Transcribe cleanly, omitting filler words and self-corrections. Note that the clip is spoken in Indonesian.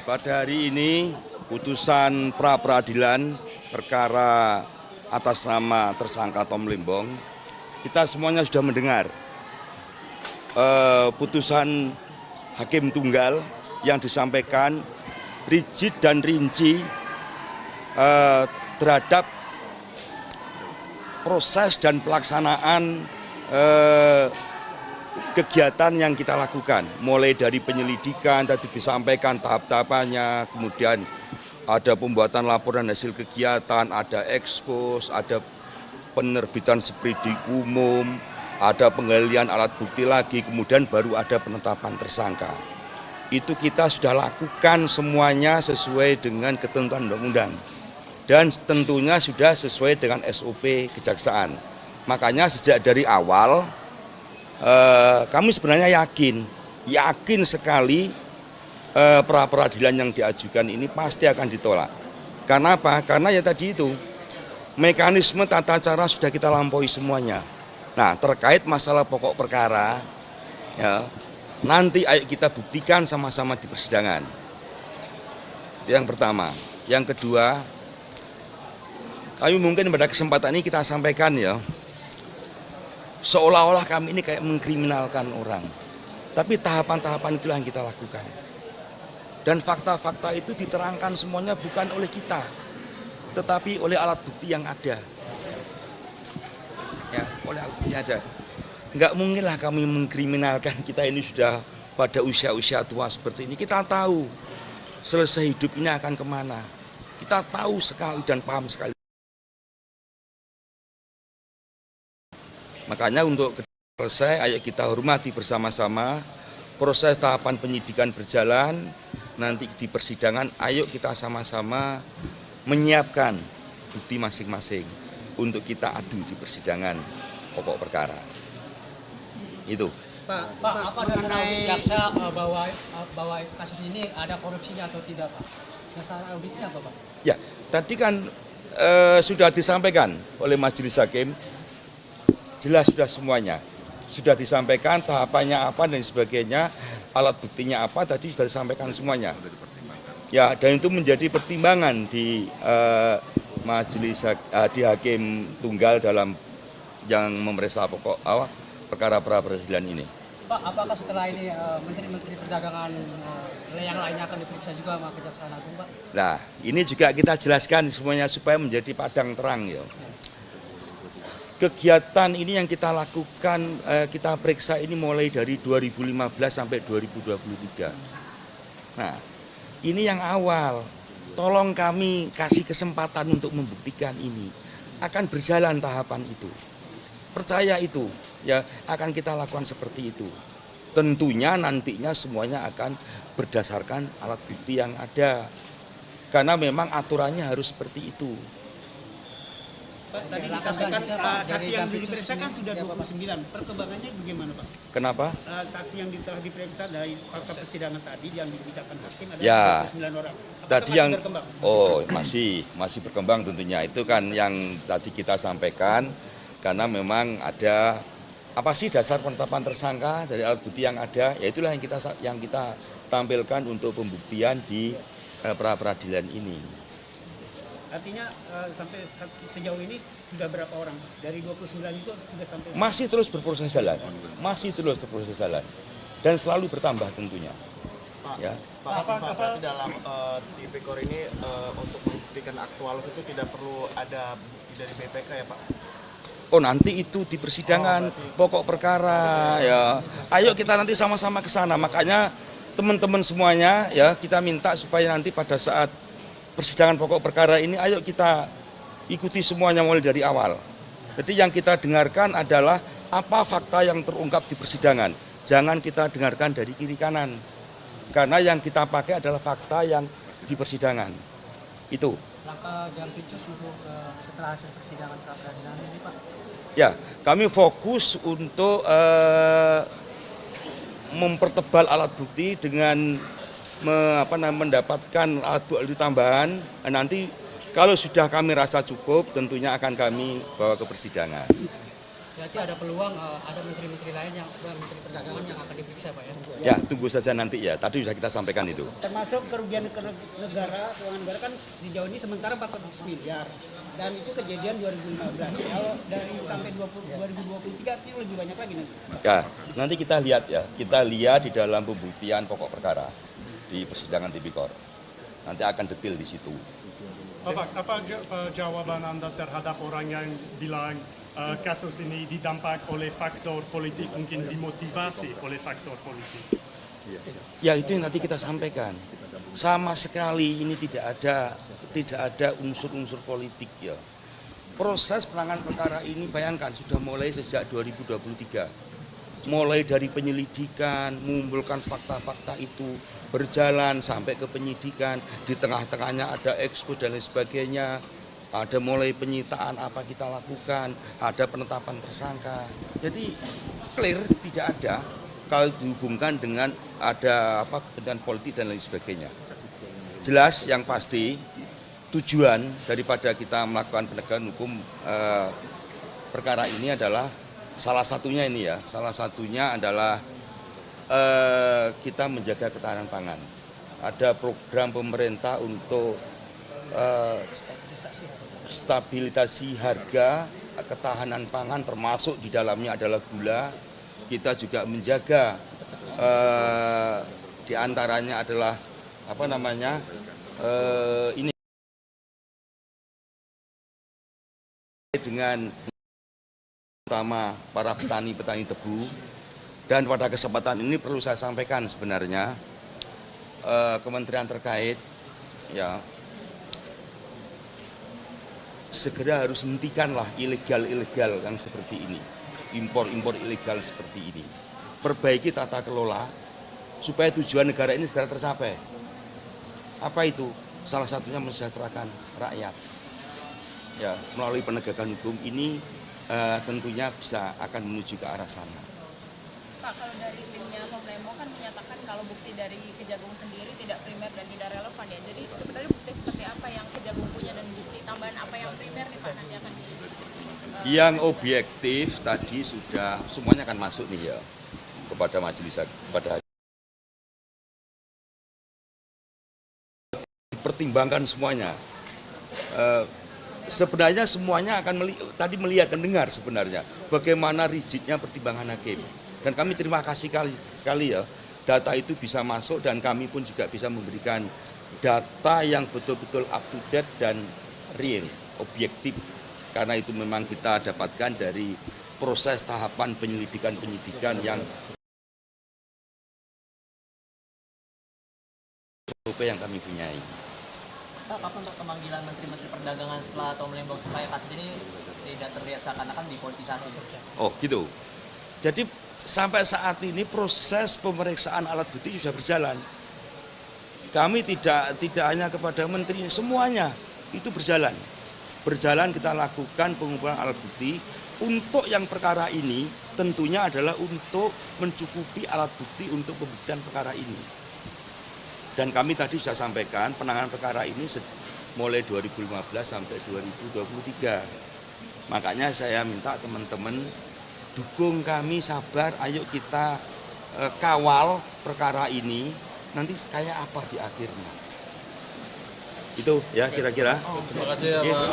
Pada hari ini putusan pra peradilan perkara atas nama tersangka Tom Lembong, kita semuanya sudah mendengar putusan hakim tunggal yang disampaikan rigid dan rinci terhadap proses dan pelaksanaan kegiatan yang kita lakukan, mulai dari penyelidikan tadi disampaikan tahap-tahapannya, kemudian ada pembuatan laporan hasil kegiatan, ada ekspos, ada penerbitan sprindik umum, ada penggalian alat bukti lagi, kemudian baru ada penetapan tersangka. Itu kita sudah lakukan semuanya sesuai dengan ketentuan undang-undang dan tentunya sudah sesuai dengan SOP kejaksaan. Makanya sejak dari awal kami sebenarnya yakin sekali pra peradilan yang diajukan ini pasti akan ditolak. Karena apa? Karena ya tadi itu mekanisme tata cara sudah kita lampaui semuanya. Nah, terkait masalah pokok perkara, ya, nanti ayo kita buktikan sama-sama di persidangan. Itu yang pertama. Yang kedua, kami mungkin pada kesempatan ini kita sampaikan ya, seolah-olah kami ini kayak mengkriminalkan orang. Tapi tahapan-tahapan itulah yang kita lakukan. Dan fakta-fakta itu diterangkan semuanya bukan oleh kita, tetapi oleh alat bukti yang ada. Ya, oleh alat bukti yang ada. Enggak mungkinlah kami mengkriminalkan, kita ini sudah pada usia-usia tua seperti ini. Kita tahu selesai hidup ini akan kemana. Kita tahu sekali dan paham sekali. Makanya untuk selesai, ayo kita hormati bersama-sama proses tahapan penyidikan berjalan, nanti di persidangan ayo kita sama-sama menyiapkan bukti masing-masing untuk kita adu di persidangan pokok perkara. Itu. Pak, apa dasar audit jaksa bahwa kasus ini ada korupsinya atau tidak, Pak? Dasar auditnya apa, Pak? Ya, tadi kan sudah disampaikan oleh majelis hakim. Jelas sudah semuanya, sudah disampaikan tahapannya apa dan sebagainya, alat buktinya apa tadi sudah disampaikan semuanya. Ya, dan itu menjadi pertimbangan di majelis di hakim tunggal dalam yang memeriksa pokok perkara pra peradilan ini. Pak, apakah setelah ini menteri-menteri perdagangan yang lainnya akan diperiksa juga sama Kejaksaan Agung, Pak? Nah, ini juga kita jelaskan semuanya supaya menjadi padang terang ya. Kegiatan ini yang kita lakukan, kita periksa ini mulai dari 2015 sampai 2023. Nah, ini yang awal. Tolong kami kasih kesempatan untuk membuktikan ini. Akan berjalan tahapan itu. Percaya itu, ya akan kita lakukan seperti itu. Tentunya nantinya semuanya akan berdasarkan alat bukti yang ada. Karena memang aturannya harus seperti itu. Pak, tadi disampaikan saksi yang diperiksa kan sudah 29. Perkembangannya bagaimana, Pak? Kenapa? Saksi yang telah diperiksa dari fakta persidangan tadi yang dibacakan hakim ada Ya, 29 orang. tadi yang masih berkembang tentunya. Itu kan yang tadi kita sampaikan karena memang ada apa sih dasar penetapan tersangka dari alat bukti yang ada, ya itulah yang kita tampilkan untuk pembuktian di pra peradilan ini. Artinya sampai sejauh ini sudah berapa orang? Dari 29 itu sudah sampai... Masih terus berproses jalan, dan selalu bertambah tentunya. Pak, Ya. Berarti dalam tipikor ini untuk membuktikan aktual itu tidak perlu ada bukti dari BPK ya, Pak? Oh, nanti itu di persidangan pokok perkara ya. Ayo kita nanti sama-sama ke sana. Makanya teman-teman semuanya ya kita minta supaya nanti pada saat persidangan pokok perkara ini ayo kita ikuti semuanya mulai dari awal. Jadi yang kita dengarkan adalah apa fakta yang terungkap di persidangan. Jangan kita dengarkan dari kiri kanan. Karena yang kita pakai adalah fakta yang di persidangan. Itu. Langkah jam pincu untuk setelah hasil persidangan pra peradilan ini, Pak? Ya, kami fokus untuk mempertebal alat bukti dengan mendapatkan alat bukti tambahan. Nanti kalau sudah kami rasa cukup, tentunya akan kami bawa ke persidangan. Berarti ada peluang ada menteri-menteri lain yang menteri perdagangan yang akan diperiksa Pak ya? Ya, tunggu saja nanti ya. Tadi sudah kita sampaikan itu. Termasuk kerugian negara, keuangan negara kan sejauh ini sementara 400 miliar. Dan itu kejadian 2015. Kalau dari sampai 2023 artinya lebih banyak lagi nanti. Ya, nanti kita lihat ya. Kita lihat di dalam pembuktian pokok perkara di persidangan tipikor. Nanti akan detail di situ. Bapak, apa jawaban Anda terhadap orang yang bilang kasus ini didampak oleh faktor politik, mungkin dimotivasi oleh faktor politik? Ya itu yang nanti kita sampaikan. Sama sekali ini tidak ada unsur-unsur politik ya. Proses penanganan perkara ini bayangkan sudah mulai sejak 2023. Mulai dari penyelidikan, mengumpulkan fakta-fakta itu, berjalan sampai ke penyidikan, di tengah-tengahnya ada ekspos dan lain sebagainya, ada mulai penyitaan apa kita lakukan, ada penetapan tersangka. Jadi clear tidak ada kalau dihubungkan dengan ada kepentingan politik dan lain sebagainya. Jelas yang pasti tujuan daripada kita melakukan penegakan hukum perkara ini adalah salah satunya adalah kita menjaga ketahanan pangan. Ada program pemerintah untuk stabilisasi harga, ketahanan pangan, termasuk di dalamnya adalah gula. Kita juga menjaga di antaranya adalah ini dengan utama para petani tebu. Dan pada kesempatan ini perlu saya sampaikan sebenarnya kementerian terkait ya segera harus hentikanlah ilegal yang seperti ini, impor ilegal seperti ini. Perbaiki tata kelola supaya tujuan negara ini segera tercapai. Apa itu? Salah satunya mensejahterakan rakyat. Ya, melalui penegakan hukum ini tentunya akan menuju ke arah sana. Pak, kalau dari timnya Komlemo kan menyatakan kalau bukti dari Kejagung sendiri tidak primer dan tidak relevan ya. Jadi sebenarnya bukti seperti apa yang Kejagung punya dan bukti tambahan apa yang primer nih Pak nanti akan yang objektif tadi sudah semuanya akan masuk nih ya kepada majelis, kepada dipertimbangkan semuanya. Sebenarnya semuanya akan tadi melihat dan dengar sebenarnya bagaimana rigidnya pertimbangan hakim. Dan kami terima kasih sekali ya, data itu bisa masuk dan kami pun juga bisa memberikan data yang betul-betul up to date dan real, objektif. Karena itu memang kita dapatkan dari proses tahapan penyidikan yang yang kami punyai. Pak, kapan Pak pemanggilan Menteri-Menteri Perdagangan setelah Komlembong supaya kasus ini tidak terlihat seakan-akan dipolitisasi? Oh gitu. Jadi sampai saat ini proses pemeriksaan alat bukti sudah berjalan. Kami tidak hanya kepada menteri, semuanya itu berjalan. Berjalan kita lakukan pengumpulan alat bukti. Untuk yang perkara ini tentunya adalah untuk mencukupi alat bukti untuk pembuktian perkara ini. Dan kami tadi sudah sampaikan penanganan perkara ini mulai 2015 sampai 2023. Makanya saya minta teman-teman dukung kami, sabar, ayo kita kawal perkara ini, nanti kayak apa di akhirnya. Itu ya kira-kira. Terima kasih ya Pak.